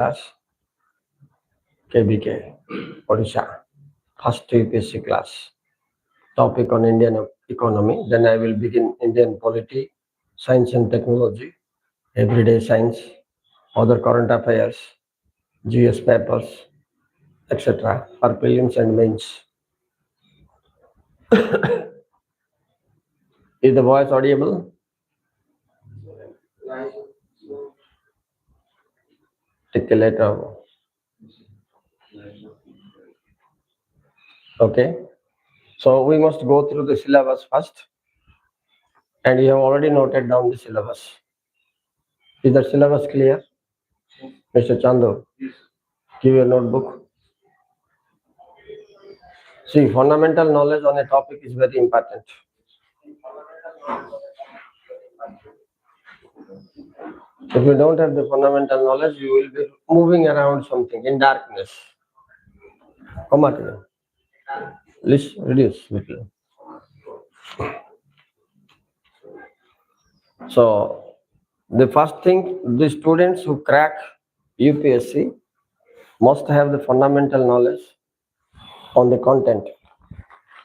class, KBK, Odisha, first UPSC class. Topic on Indian economy. Then I will begin Indian polity, science and technology, everyday science, other current affairs, GS papers, etc. for prelims and mains. Is the voice audible? Take a later. Okay. So we must go through the syllabus first. And you have already noted down the syllabus. Is the syllabus clear? Mr. Chandu, give your notebook. See, fundamental knowledge on a topic is very important. If you don't have the fundamental knowledge, you will be moving around something in darkness. Come on. Let's reduce little. So, the first thing, the students who crack UPSC must have the fundamental knowledge on the content,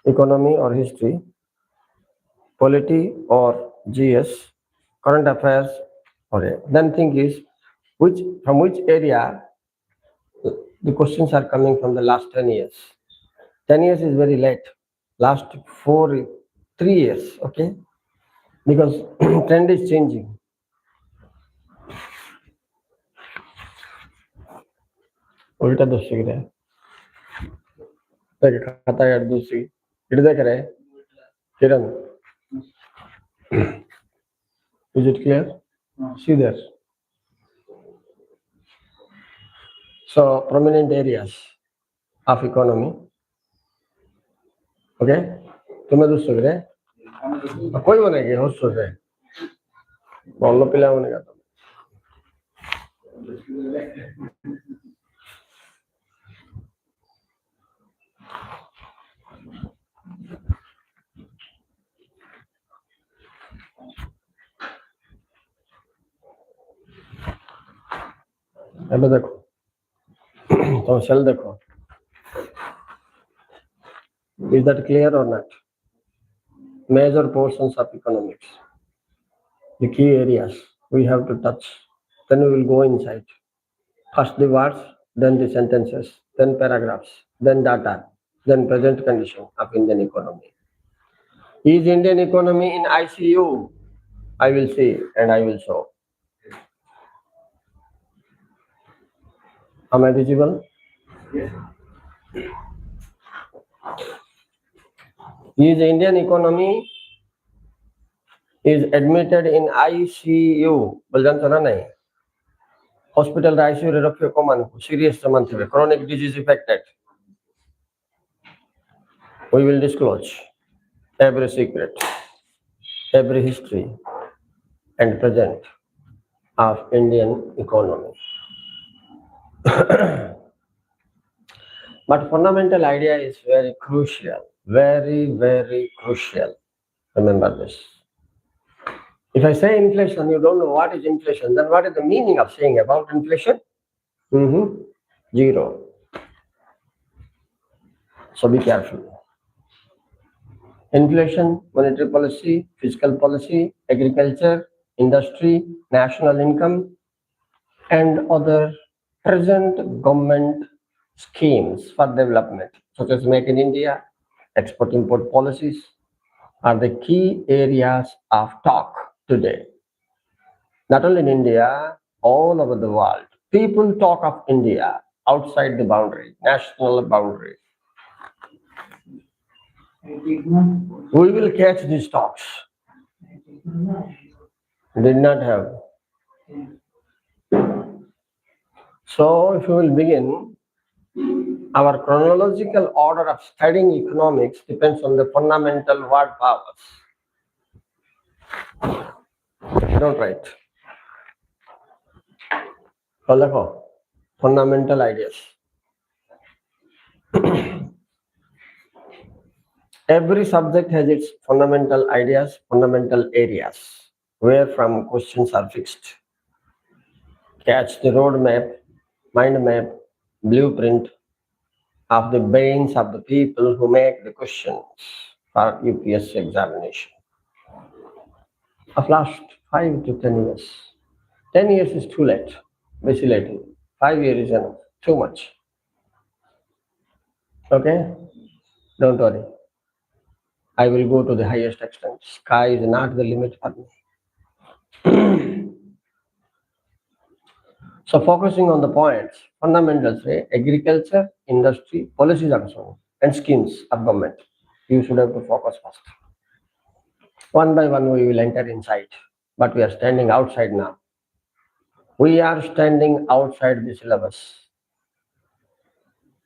economy or history, polity or GS, current affairs. Okay. Then thing is, from which area the questions are coming from the last 10 years. 10 years is very late. Last 3 years, okay? Because trend is changing. उल्टा दूसरी गिरे देख खाता यार दूसरी it देख रहे किरण is it clear? See there. So prominent areas of economy, okay? तुम्हें दूसरी गिरे कोई बनेगी होस्ट से बोलो पिला बनेगा तो अबे देखो तो सेल देखो is that clear or not? Major portions of economics, the key areas we have to touch, then we will go inside. First the words, then the sentences, then paragraphs, then data, then present condition of Indian economy. Is Indian economy in ICU? I will see and I will show. Am I visible? Yes. Is Indian economy is admitted in ICU? बोलजान तो ना नहीं. Hospital ICU रे रखियो कमान को serious सामान थे chronic disease affected. We will disclose every secret, every history and present of Indian economy. But fundamental idea is very crucial, very, very crucial. Remember this. If I say inflation, you don't know what is inflation, then what is the meaning of saying about inflation? Zero. So be careful. Inflation, monetary policy, fiscal policy, agriculture, industry, national income, and other present government schemes for development, such as Make in India, export-import policies, are the key areas of talk today. Not only in India, all over the world. People talk of India outside the boundary, national boundary. We will catch these talks. Did not have. So, if we will begin, our chronological order of studying economics depends on the fundamental word powers. Don't write. Fundamental ideas. Every subject has its fundamental ideas, fundamental areas, where from questions are fixed. Catch the roadmap mind map, blueprint of the brains of the people who make the questions for UPSC examination of last 5 to 10 years. 10 years is too late, vacillating. 5 years is enough, too much. Okay, don't worry. I will go to the highest extent. Sky is not the limit for me. So focusing on the points, fundamentals, agriculture, industry, policies also, and schemes of government. You should have to focus first. One by one we will enter inside, but we are standing outside now. We are standing outside the syllabus.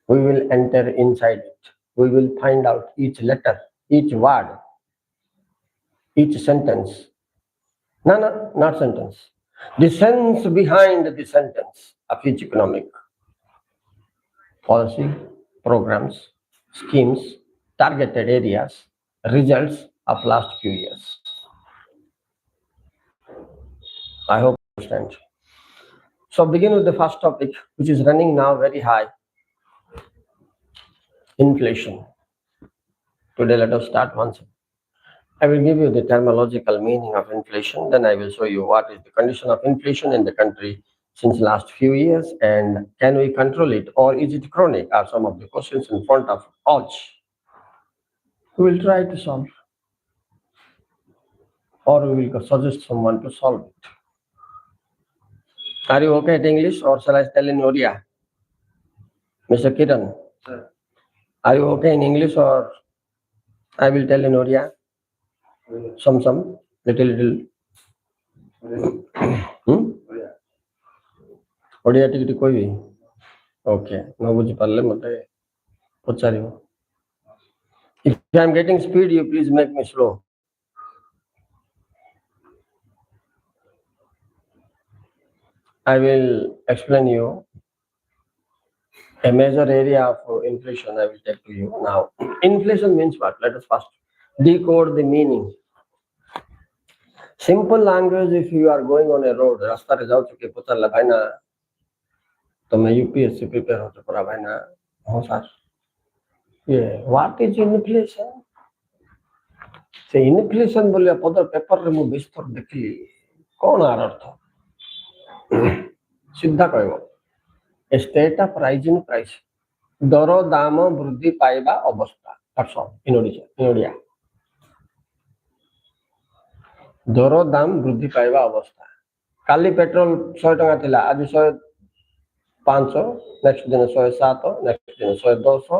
We will enter inside it. We will find out each letter, each word, each sentence. No, not sentence. The sense behind the sentence of each economic policy, programs, schemes, targeted areas, results of last few years. I hope you understand. So begin with the first topic, which is running now very high. Inflation. Today let us start once. I will give you the terminological meaning of inflation, then I will show you what is the condition of inflation in the country since last few years and can we control it or is it chronic are some of the questions in front of us. We will try to solve or we will suggest someone to solve it. Are you okay at English or shall I tell in Odia? Mr. Kiran, sir. Are you okay in English or I will tell in Odia? Some, little. Odia ଟିକେ କହିବି okay ନ ବୁଝିପାରିଲେ ମୋତେ ପଚାରିବ if I am getting speed you please make me slow. I will explain you a major area of inflation. I will take to you now. Inflation means what? Let us first decode the meaning. Simple language, if you are going on a road रास्ता रे जाओ के पचारला भाई ना तो मैं UPSC prepare होते पड़ा भाई ना हाँ सर ये व्हाट इज इन्फ्लेशन से इन्फ्लेशन बोलिया पद पेपर रे मु विस्तार देखली कौन आर अर्थ सीधा कहबो ए स्टेट ऑफ राइजिंग प्राइस दर दाम वृद्धि पाइबा अवस्था दैट्स ऑल इन ओडिया दर दाम वृद्धि पाइबा अवस्था काली पेट्रोल 100 टका थिला आज 105 नेक्स्ट दिन 107 नेक्स्ट दिन 110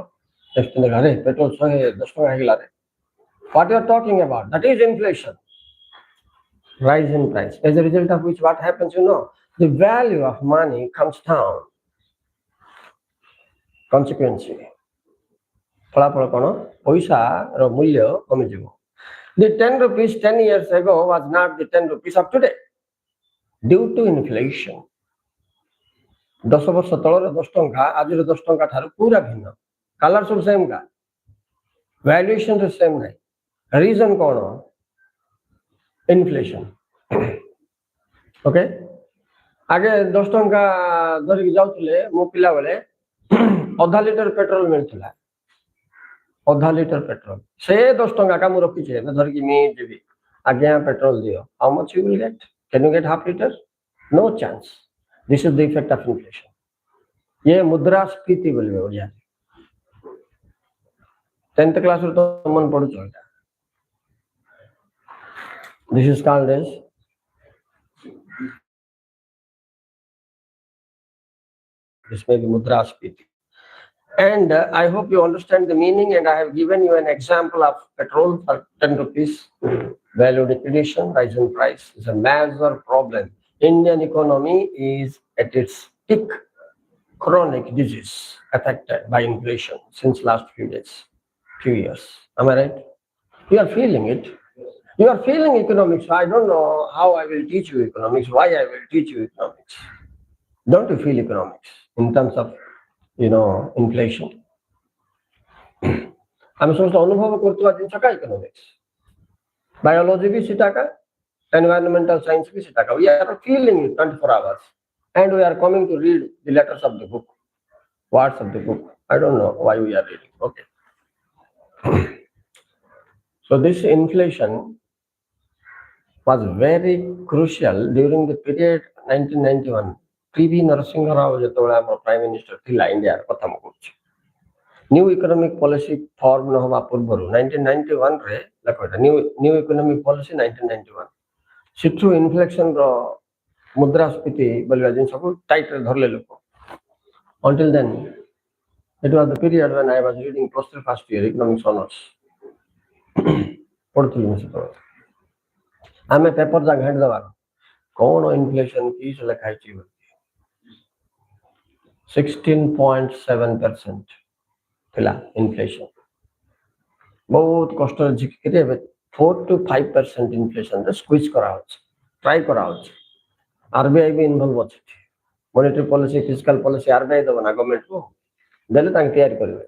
नेक्स्ट दिन अरे पेट्रोल 110 टका हेगला रे what you are talking about that is inflation, rise in price, as a result of which what happens the value of money comes down. Consequently फलाफल कोन पैसा रो मूल्य कमी जिवो. The 10 rupees 10 years ago was not the 10 rupees of today due to inflation. 10 वर्ष तळर 10 टंका आज 10 टंका ठार पूरा भिन्न कलर सब सेम का वैल्यूएशन तो सेम नहीं. रीजन कौन इन्फ्लेशन ओके आगे 10 टंका धरिक जाउतले मो पिला बेले आधा लीटर पेट्रोल मिलथिला आधा लीटर पेट्रोल से 10 टंका का मु रखी छे धरिक मी देबी आगे पेट्रोल दियो how much you will get can you get half litre no chance. This is the effect of inflation. ये मुद्रास्फीति बोलबे ओडिया 10th क्लास रो तो मन पड़ो छोटा. This is called as this may be mudraspiti. And I hope you understand the meaning and I have given you an example of petrol for 10 rupees. Value depletion, rise in price is a major problem. Indian economy is at its peak chronic disease affected by inflation since last few years. Am I right? You are feeling it. You are feeling economics. I don't know how I will teach you economics, why I will teach you economics. Don't you feel economics in terms of, inflation? I'm supposed to अनुभव करतो दिन सका economics. Biology भी सीटा का, environmental science भी सीटा का. We are feeling it 24 hours. And we are coming to read the letters of the book, words of the book. I don't know why we are reading. Okay. So this inflation was very crucial during the period 1991. P.V. Narasimha Rao ଯେତେବେଳେ ଆମର prime minister ଥିଲା ଇଣ୍ଡିଆର କଥା ମୁଁ କହୁଛି, new economic policy form ନ ହେବା ପୂର୍ବରୁ 1991 ରେ ଦେଖ ଏଟା ନ୍ୟୁ ଇକୋନୋମିକ ପଲିସି 1991 ସେଠୁ ଇନଫ୍ଲେକ୍ସନର ମୁଦ୍ରାସ୍ଫୀତି ବୋଲିବା ଜିନିଷକୁ ଟାଇଟରେ ଧରିଲେ ଲୋକ. Until then, it was the period when I was reading post first year economics honors. ପଢୁଥିଲି ମୁଁ ସେତେବେଳେ. ଆମେ ପେପର ଯାକ ଘାଣ୍ଟି ଦେବା କ'ଣ ଇନଫ୍ଲେସନ କି ସେ ଲେଖା ହେଇଛି 16.7% ଥିଲା ଇନଫ୍ଲେସନ. ବହୁତ କଷ୍ଟରେ ଝିକିକିରି ଏବେ 4 to 5% ଇନଫ୍ଲେସନରେ ସ୍କୁଇଜ୍ କରାହେଉଛି, ଟ୍ରାଏ କରାହେଉଛି. ଆରବିଆଇ ବି ଇନଭଲ୍ଭ ଅଛି. Monetary policy fiscal policy RBI ଦେବ ନା ଗଭର୍ଣ୍ଣମେଣ୍ଟକୁ, ଦେଲେ ତାଙ୍କେ ତିଆରି କରିବେ,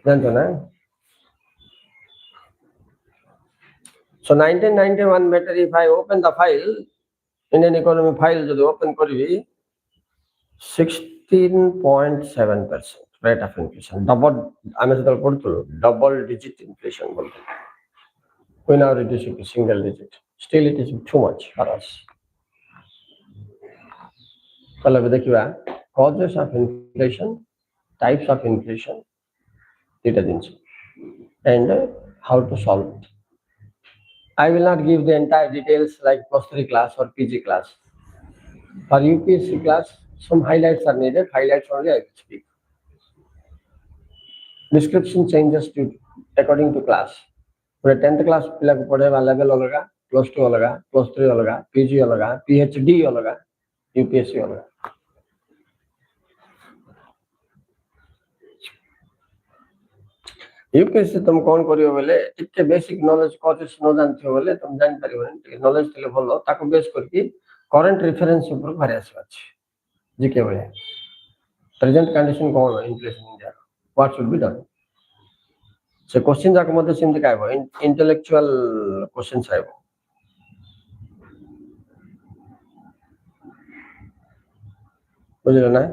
ଜାଣିଛ ନା. So 1991 matter, if I open the file, Indian economy file যদি open করিবি 16.7% rate of inflation. Double, আমি যেটা পড়তুলো double digit inflation বলতে. We now reduce it to single digit. Still it is too much for us. তাহলে দেখিবা causes of inflation, types of inflation, এটা জিনিস, and how to solve it. I will not give the entire details like plus 3 class or PG class. For UPSC class, some highlights are needed. Highlights only I will speak. Description changes to according to class. For 10th class, पिला को पढ़े वाला level अलगा, plus 2 अलगा, plus 3 अलगा, PG अलगा, PhD अलगा, UPSC अलगा. यूपीएससी तुम कौन करियो बोले टिके बेसिक नॉलेज कोर्सेस न जानथियो बोले तुम जान परिबो टिके नॉलेज थिले भलो ताको बेस करके करंट रेफरेंस ऊपर भारी आसी अछि जीके बोले present condition cone inflation India what should be done. से क्वेश्चन जाक मध्ये सिम दिखाइबो इंटेलेक्चुअल क्वेश्चंस आइबो. बुझलो ना.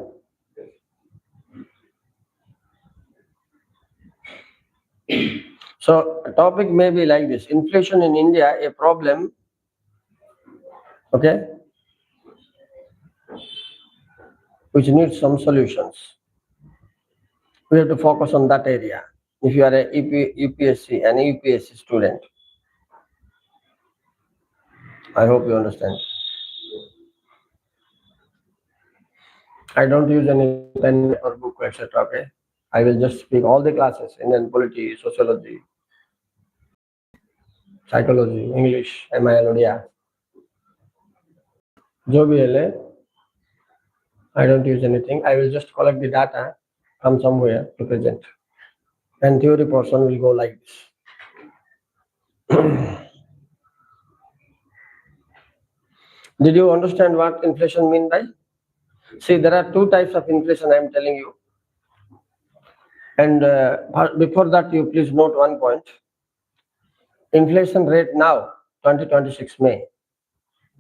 So topic may be like this: inflation in India, a problem, okay, which needs some solutions. We have to focus on that area. If you are a UPSC, an UPSC student, I hope you understand. I don't use any pen or book, etc. Okay, I will just speak all the classes: Indian polity, sociology, psychology, English, MIL, Odia. जो भी है, I don't use anything. I will just collect the data from somewhere to present. And theory portion will go like this. Did you understand what inflation means by? See, there are two types of inflation I am telling you. And before that, you please note one point. Inflation rate now, 2026 May,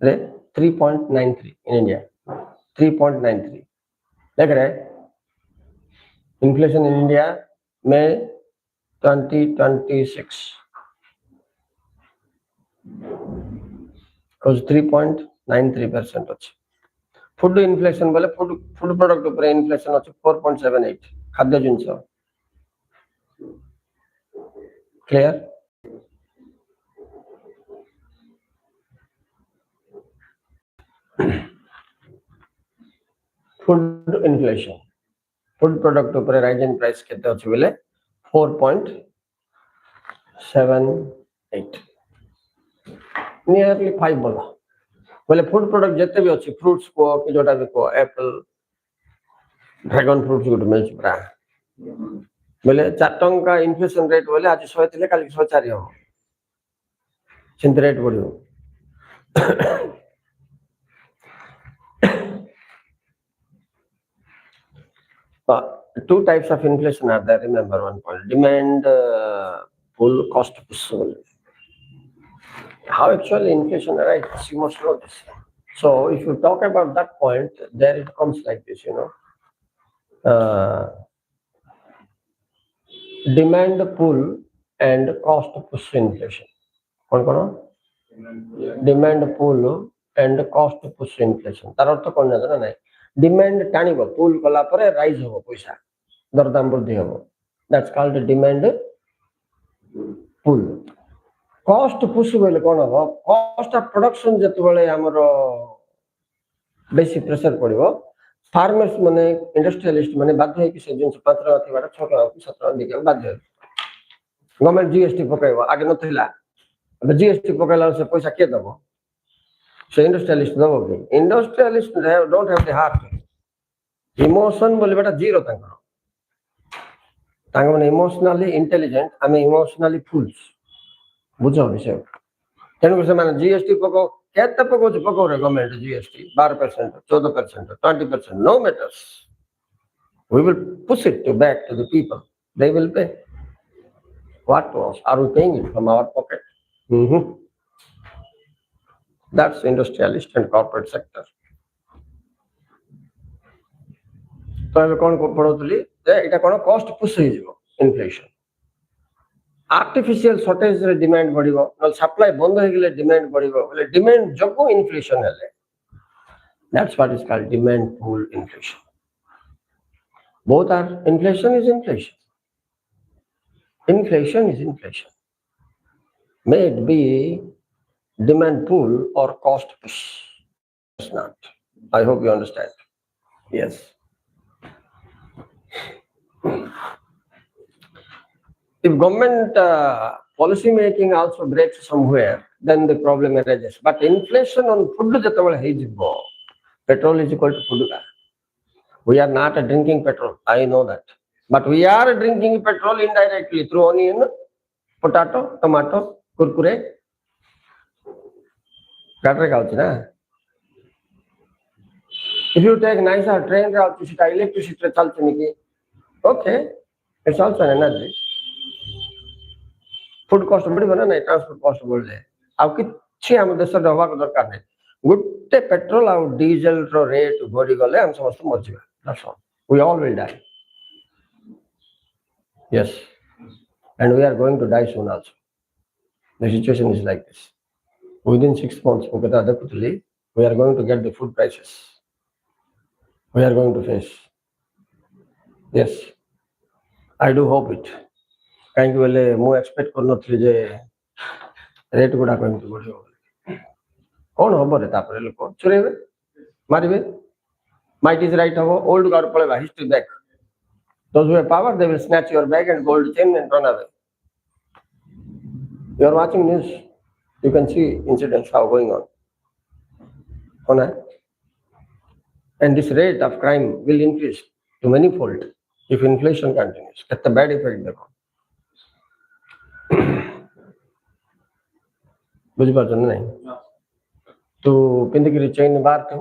3.93 in India. 3.93. देख रहे inflation in India May 2026 because 3.93% ଅଛି. Food inflation बोले food product ऊपर inflation अछि 4.78 खाद्य जिंस. Clear. Food inflation food product ऊपर rise in price केते अछि बोले 4.78 नियरली 5 बोला बोले फूड प्रोडक्ट जिते भी अच्छी फ्रूट्स को कि जोटा भी को Apple dragon fruits good mills पूरा बोले 4 टंका इन्फ्लेशन रेट बोले आज 100 थिले काली 104 हो चिंत rate बढ़ियो. Two types of inflation are there. Remember one point: demand pull, cost push. How actually inflation arises? You must know this. So if you talk about that point, there it comes like this, demand pull and cost push inflation. कौन demand pull and cost push inflation. तार अर्थ कौन जाना ना demand टाणिबो pull कला परे rise हो पैसा दरदाम वृद्धि हो. That's called demand pull. Cost push बोले कौन हो cost of production जत बोले हमरो बेसी प्रेशर पड़िबो. फार्मर्स माने इंडस्ट्रियलिस्ट माने बाध्य है कि से जिन 5 टका थिबार 6 टका 7 टका बिके बाध्य. गवर्नमेंट जीएसटी पकाइबो आगे नथिला अब जीएसटी पकाइला से पैसा के दबो से इंडस्ट्रियलिस्ट दबो कि industrialist don't have the heart emotion बोले बेटा जीरो तांग माने इमोशनली इंटेलिजेंट आमे इमोशनली फूल्स बुझो विषय तेणु से माने जीएसटी पको केते पको पको रे government GST 12% 14% 20% no matters we will push it back to the people they will pay. What was are we paying it from our pocket? That's industrialist and corporate sector. तो हम कौन को पढ़ोतली एटा कोन कॉस्ट पुश हो जिवो inflation artificial shortage रे demand बढ़िबो न supply बंद हो गेले डिमांड बढ़िबो बोले डिमांड जको इन्फ्लेशन हेले. That's what is called demand pull inflation. Both are inflation is inflation. Inflation is inflation. May it be demand pull or cost push. It's not. I hope you understand. Yes. If government policy making also breaks somewhere, then the problem arises. But inflation on food jetable heijibo, petrol is equal to food. We are not drinking petrol. I know that. But we are drinking petrol indirectly through onion, potato, tomato, kurkure. If you take nicer train route, electricity okay, it's also an energy. Food cost बढ़िबो ना transport cost बढ़ जाए अब किछि हम देश रे होबा को दरकार नै गुटे पेट्रोल आ डीजल रो रेट बढ़ी गले हम समस्त मर जिबा. That's all. We all will die. Yes, and we are going to die soon also. The situation is like this. Within 6 months we are going to get the food prices we are going to face. Yes, I do hope it. कहीं बोले मु expect कर नथली जे rate गुडा कहीं तो बढ़ियो कौन हम रे तापर लोक चुरेबे मारिबे might is right हबो ओल्ड गार पळेबा history back those who have power they will snatch your bag and gold chain and run away. You are watching news, you can see incidents how going on. And this rate of crime will increase to manifold if inflation continues. That's the bad effect देखो. बुझिपार नहीं तू पिंदिकी chain बाहर थे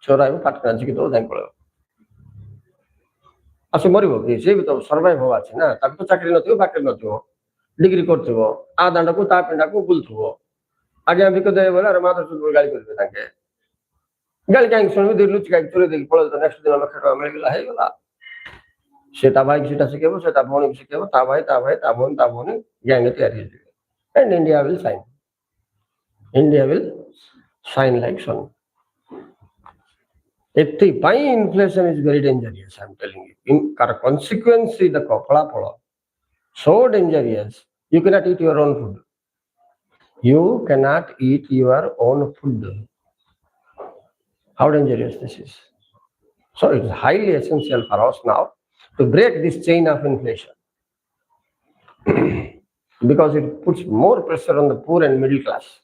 छोरा पाटना जी तो जाए पड़े आसे मरब कि सी भी तो सर्वाइव हवा ना तो चाकरी न बाकी न डिग्री कर आ दांडा को ता पिंडा को बुलुव आज्ञा भिक दे बोले अरे माधव गाड़ी करेंगे गाड़ी कहीं शुणी लुचि गाड़ी चोरी देखिए पड़े तो नेक्स्ट दिन लक्ष टका मिलगला से भाई सीटा शिखेब से भौणी शिखेब ता भाई भौणी गैंग तैयारी and India will shine like sun. Inflation is very dangerous, I'm telling you. Consequence the phala so dangerous, you cannot eat your own food. You cannot eat your own food. How dangerous this is. So it is highly essential for us now to break this chain of inflation. Because it puts more pressure on the poor and middle class.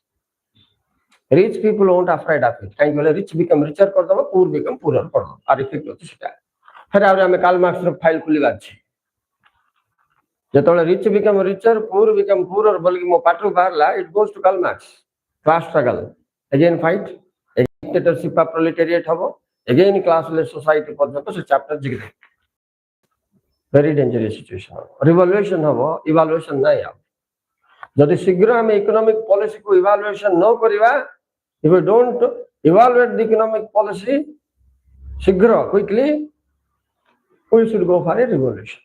Rich people won't afraid of it. Kind of rich become richer कर दो, poor become poorer कर दो. और effect होती है. फिर आगे हमें काल मार्क्स रो फाइल खुली बात है. जब तोड़े rich become richer, poor become poorer बल्कि मो पाटू बाहर ला, it goes to Karl Marx. Class struggle. Again fight. Again dictatorship of proletariat हबो. Again classless society पर जातो से chapter जिगरे. Very dangerous situation. Revolution हबो, evaluation नहीं आव. जब शीघ्र हमें इकोनॉमिक पॉलिसी को इवैल्यूएशन न करिवा, if we don't evaluate the economic policy shigra quickly, we should go for a revolution.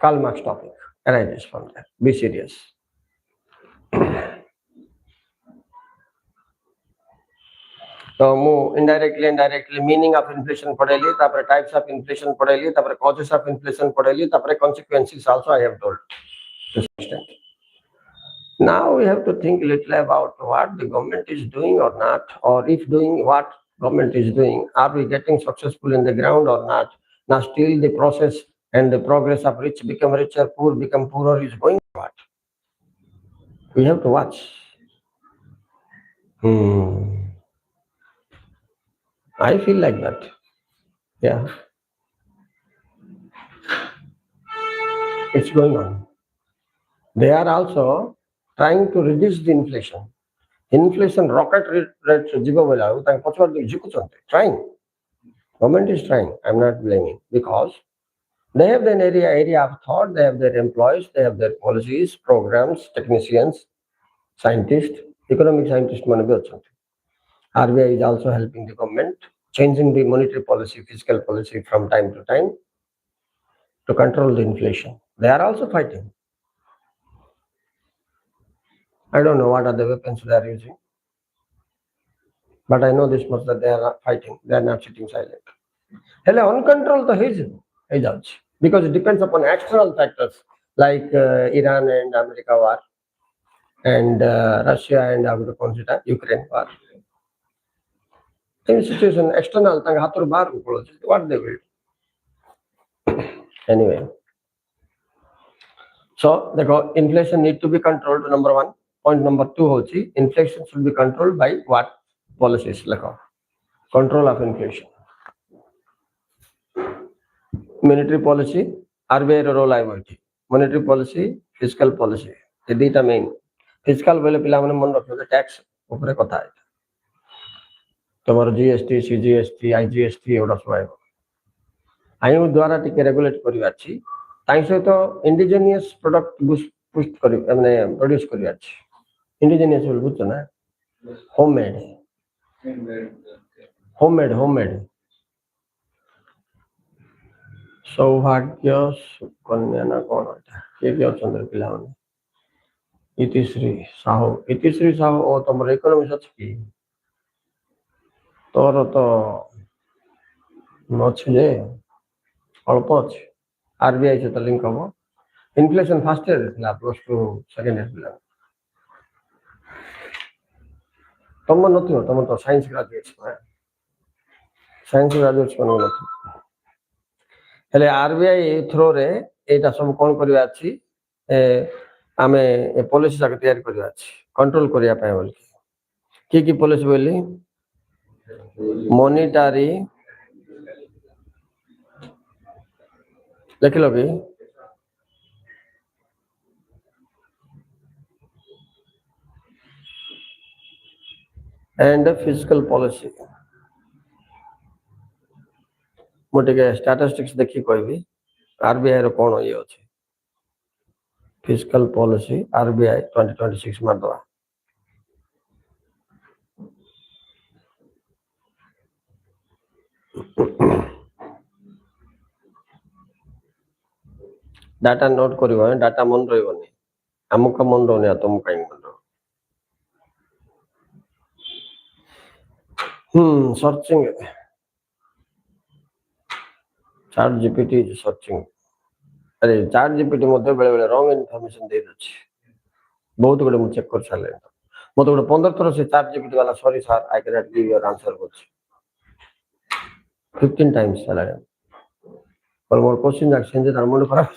Karl Marx topic arises from there. Be serious. तो मु indirectly meaning of inflation पढ़ेली, तापर types of inflation पढ़ेली, तापर causes of inflation पढ़ेली, तापर consequences also I have told to some extent. Now we have to think a little about what the government is doing or not, or if doing what government is doing, are we getting successful in the ground or not? Now still the process and the progress of rich become richer, poor become poorer is going on. What? We have to watch. I feel like that. Yeah. It's going on. They are also trying to reduce the inflation. Inflation rocket rate trying. Government is trying. I'm not blaming, because they have their area of thought, they have their employees, they have their policies, programs, technicians, scientists, economic scientists. RBI is also helping the government, changing the monetary policy, fiscal policy from time to time to control the inflation. They are also fighting. I don't know what are the weapons they are using, but I know this much, that they are not fighting. They are not sitting silent. Uncontrolled because it depends upon external factors like Iran and America war, and Russia and Ukraine war. In situation external, what they will do. Anyway, so the inflation need to be controlled, number one. Point number two, inflation should be controlled by what policies? Control of inflation. Monetary policy, RBI role I want. Monetary policy, fiscal policy. The data main. Fiscal बोले पिला मने मन रखो tax ऊपर कथा है. तमर GST, CGST, IGST एवडा सब आइबो. आयु द्वारा टिके रेगुलेट करिवा छी. ताई सहित इंडिजिनियस प्रोडक्ट पुस्ट करि माने प्रोड्यूस करिवा छी. इंडिजिनियस बोल बुझ ना, होममेड सौभाग्य कन्या ना कौन के चंद्र पिला इतिश्री साहू ओ तुम इकोनॉमिक्स अच्छी की तोर तो अच्छे जे अल्प अच्छे आरबीआई से लिंक हम inflation fast year plus two second year पिला तुम न तुम तो साइंस ग्रेजुएट्स हेले आरबीआई थ्रो रे एटा सब कोन करबा अछि आमे पॉलिसी जाक तैयार करबा अछि कंट्रोल करिया पाए बोल की पॉलिसी बोली मॉनिटरी लिख लो भी एंड फिजिकल पॉलिसी मोटे स्टैटिस्टिक्स देखी कहबी आरबीआई रो कोन ये अछि फिजिकल पॉलिसी आरबीआई 2026 मार दवा डाटा नोट करिवो डाटा मन रहइबनी हमक मन रहने तुम काई मन searching chat GPT is searching अरे चैट जीपीटी मध्ये बेले बेले रॉन्ग इन्फॉर्मेशन दे दछि बहुत गुडे मु चेक कर साले मते गुडे 15 थर से चैट जीपीटी वाला sorry sir I can not give your answer बोछ 15 टाइम्स साला पर मोर क्वेश्चन जाक सेंजे तार मुंड खराब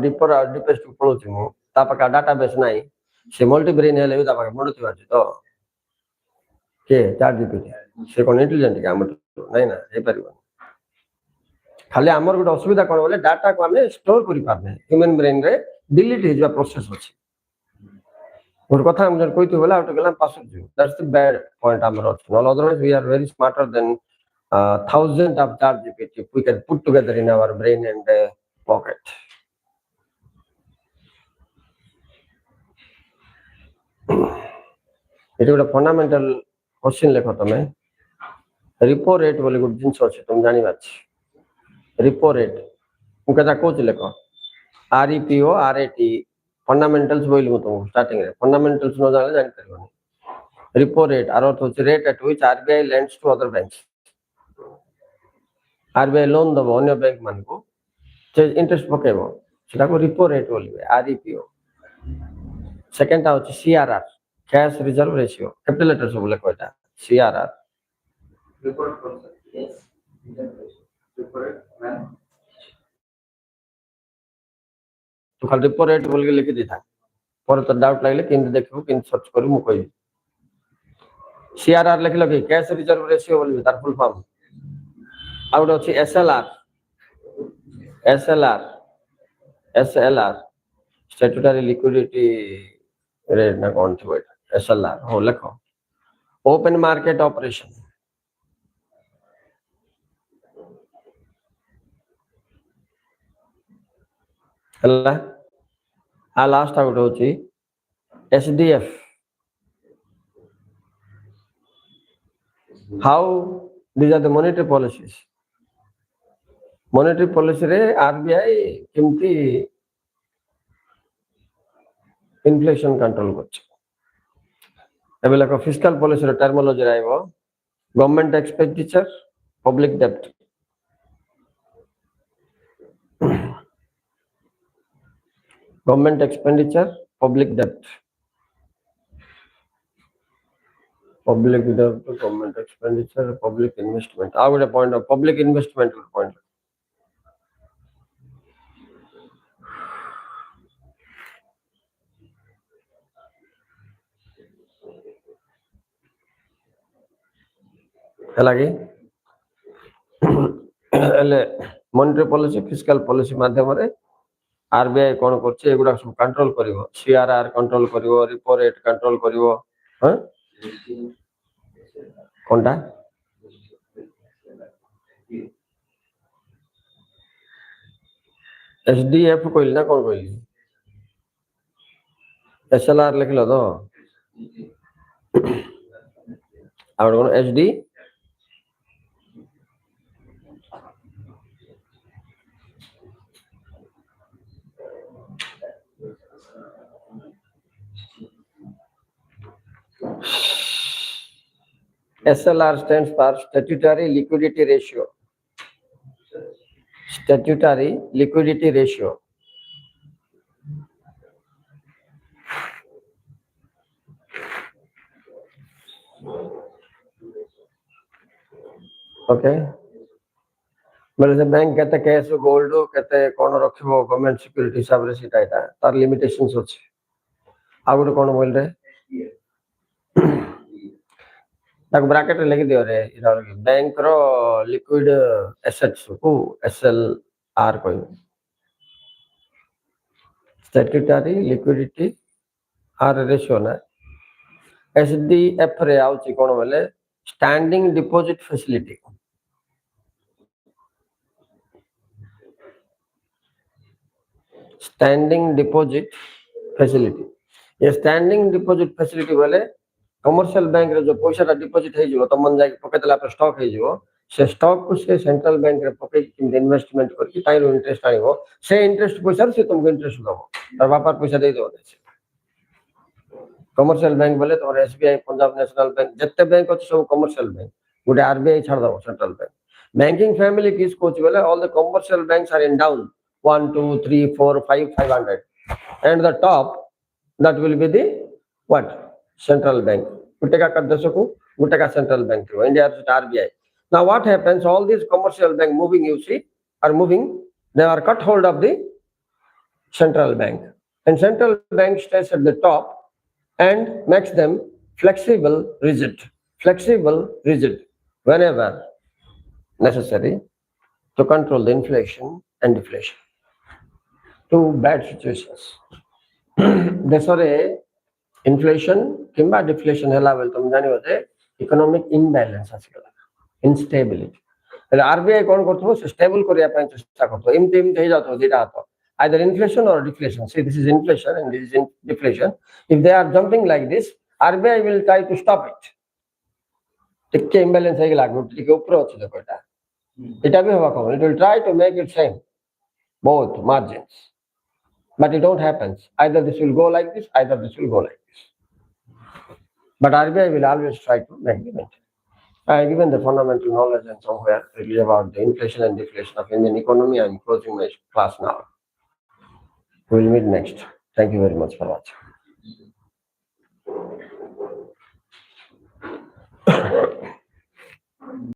डीपेस्ट पळोछि मु तापका डाटाबेस नाही से मल्टी ब्रेन हेले तापका मुंड थिबा तो के चैट जीपीटी से कोन इंटेलिजेंट का हम नाही ना हे परिबो खाली आमर गोटे असुविधा कौन बोले डाटा को आम स्टोर कर पारे ह्यूमन ब्रेन रे डिलीट हो प्रोसेस अच्छी गोटे कथा मुझे कही बोला आउट गला पास दैट्स द बैड पॉइंट आमर अछि नॉल otherwise we are very smarter than thousand of ChatGPT we can put together in our brain and pocket ଏଠି ଗୋଟେ ଫଣ୍ଡାମେଣ୍ଟାଲ क्वेश्चन लेख तमे रिपो रेट बोली गुड जिंस अछि तुम जानि बाछ रिपो रेट मु कथा कोच लेख आरईपीओ आरएटी फंडामेंटल्स बोइल मु तुम स्टार्टिंग रे फंडामेंटल्स न जाने जानि परबनी रिपो रेट आर अर्थ होछि rate at which RBI lends to other banks RBI loan दबो अन्य बैंक मान को जे इंटरेस्ट पकेबो सेटा को रिपो रेट बोलिबे आरईपीओ सेकंड ता होछि CRR cash reserve ratio capital letter सब लेखो एटा सीआरआर तो खाली रिपो रेट बोल के लिखि देता पर तो डाउट लागले किन देखबो किन सर्च करू मु कहि सीआरआर लिखलो कि कैश रिजर्व रेशियो बोलबे तार फुल फॉर्म आउट अछि SLR SLR statutory liquidity rate ना कौन थी बेटा एसएलआर हो लिखो ओपन मार्केट ऑपरेशन हला आ लास्ट आउट होची SDF how these are the monetary policies रे आरबीआई केमती इन्फ्लेशन कंट्रोल करछ एबे लको फिस्कल पॉलिसी रे टर्मिनोलॉजी रहइबो गवर्नमेंट एक्सपेंडिचर पब्लिक डेब्ट गवर्नमेंट एक्सपेंडिचर पब्लिक डेब्ट गवर्नमेंट एक्सपेंडिचर पब्लिक इन्वेस्टमेंट आ गोटे point of public investment point लगे मॉनेटरी पॉलिसी फिस्कल पॉलिसी माध्यम रे आरबीआई कोन करछे एगुडा सब control करिवो CRR control करिवो repo rate control करिवो ह कोनटा एसडीएफ कोइल ना कोन कोइल एसएलआर लिखलो तो और कोन SD SLR stands for statutory liquidity ratio. Statutory liquidity ratio. Okay. मतलब से बैंक कहते कैश गोल्ड कहते कौन रखिबो गवर्नमेंट सिक्योरिटी हिसाब रे सीटा एटा तार लिमिटेशंस अछि आ गुटे कोन बोल रे ताक ब्रैकेट लिखि दियो रे बैंक रो लिक्विड एसेट्स को एसएलआर कोइ स्टैट्यूटरी लिक्विडिटी आर रेशियो ना एसडीएफ रे आउची कोन बोले standing deposit facility standing deposit facility ये स्टैंडिंग डिपॉजिट फैसिलिटी बोले कमर्शियल बैंक रे जो पैसा डिपॉजिट हे जिवो तमन जाय पके देला पर स्टॉक हे जिवो से स्टॉक को से सेंट्रल बैंक रे पके इन्वेस्टमेंट करके ताई रो इंटरेस्ट आनिवो से इंटरेस्ट पैसा से तुमको इंटरेस्ट दबो और व्यापार पैसा दे दो कमर्शियल बैंक बोले तो एसबीआई पंजाब नेशनल बैंक जत्ते बैंक अछि सब कमर्शियल बैंक गुटे आरबीआई छाड़ दबो सेंट्रल बैंक बैंकिंग फैमिली किस कोच बोले all the commercial banks are in down 1 2 3 4 5 500 and the top that will be the what central bank guteka kadasku guteka central bank India is RBI now what happens all these commercial bank moving you see are moving they are cut hold of the central bank and central bank stays at the top and makes them flexible rigid whenever necessary to control the inflation and deflation two bad situations देशरे inflation किंबा deflation हैला बेल तुम जानि होते economic imbalance आसीगला instability એટલે RBI कोन करथो से स्टेबल करिया पय चेष्टा करथो एमते एमते हे जातो दिटा हातो either inflation or deflation see this is inflation and this is deflation if they are jumping like this RBI will try to stop it. ଟିକେ imbalance ହେଇକି ଲାଗୁ ଟିକେ ଉପରେ ଅଛି ଦେଖ ଏଟା ଏଟା ବି ହବା କମ. It will try to make it same, both margins, but it don't happen. Either this will go like this, either this will go like this. But RBI will always try to make it. I have given the fundamental knowledge and somewhere really about the inflation and deflation of Indian economy. I am closing my class now. We will meet next. Thank you very much for watching.